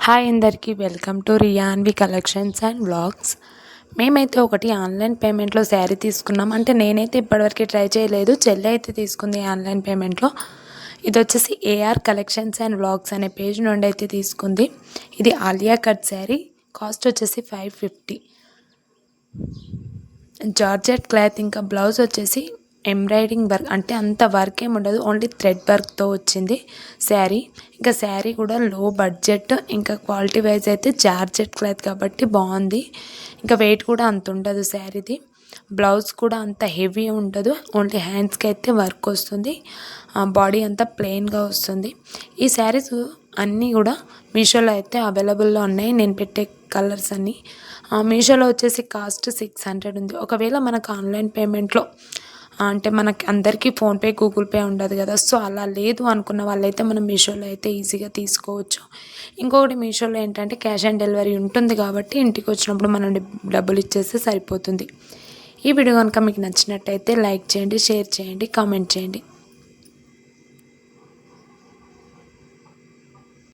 Hi అందరికీ welcome to Riyanvi collections and vlogs. మేమైతే ఒకటి ఆన్లైన్ పేమెంట్లో శారీ తీసుకున్నాం. అంటే నేనైతే ఇప్పటివరకు ట్రై చేయలేదు, చెల్లి అయితే తీసుకుంది ఆన్లైన్ పేమెంట్లో. ఇది వచ్చేసి ఏఆర్ కలెక్షన్స్ అండ్ వ్లాగ్స్ అనే పేజ్ నుండి అయితే తీసుకుంది. ఇది ఆలియా కట్ శారీ, కాస్ట్ వచ్చేసి 550. జార్జెట్ క్లాత్, ఇంకా బ్లౌజ్ వచ్చేసి ఎంబ్రాయిడింగ్ వర్క్, అంటే అంత వర్క్ ఏమి ఉండదు, ఓన్లీ థ్రెడ్ వర్క్తో వచ్చింది శారీ. ఇంకా శారీ కూడా లో బడ్జెట్, ఇంకా క్వాలిటీ వైజ్ అయితే జార్జెట్ క్లాత్ కాబట్టి బాగుంది. ఇంకా వెయిట్ కూడా అంత ఉండదు శారీది. బ్లౌజ్ కూడా అంత హెవీ ఉండదు, ఓన్లీ హ్యాండ్స్కి అయితే వర్క్ వస్తుంది, బాడీ అంతా ప్లెయిన్గా వస్తుంది. ఈ శారీస్ అన్నీ కూడా మీషోలో అయితే అవైలబుల్లో ఉన్నాయి. నేను పెట్టే కలర్స్ అన్నీ మీషోలో వచ్చేసి కాస్ట్ 600 ఉంది. ఒకవేళ మనకు ఆన్లైన్ పేమెంట్లో అంటే మనకి అందరికీ ఫోన్పే గూగుల్ పే ఉండదు కదా, సో అలా లేదు అనుకున్న వాళ్ళైతే మనం మీషోలో అయితే ఈజీగా తీసుకోవచ్చు. ఇంకొకటి మీషోలో ఏంటంటే క్యాష్ ఆన్ డెలివరీ ఉంటుంది కాబట్టి ఇంటికి వచ్చినప్పుడు మనం డబ్బులు ఇచ్చేస్తే సరిపోతుంది. ఈ వీడియో కనుక మీకు నచ్చినట్టయితే లైక్ చేయండి, షేర్ చేయండి, కామెంట్ చేయండి.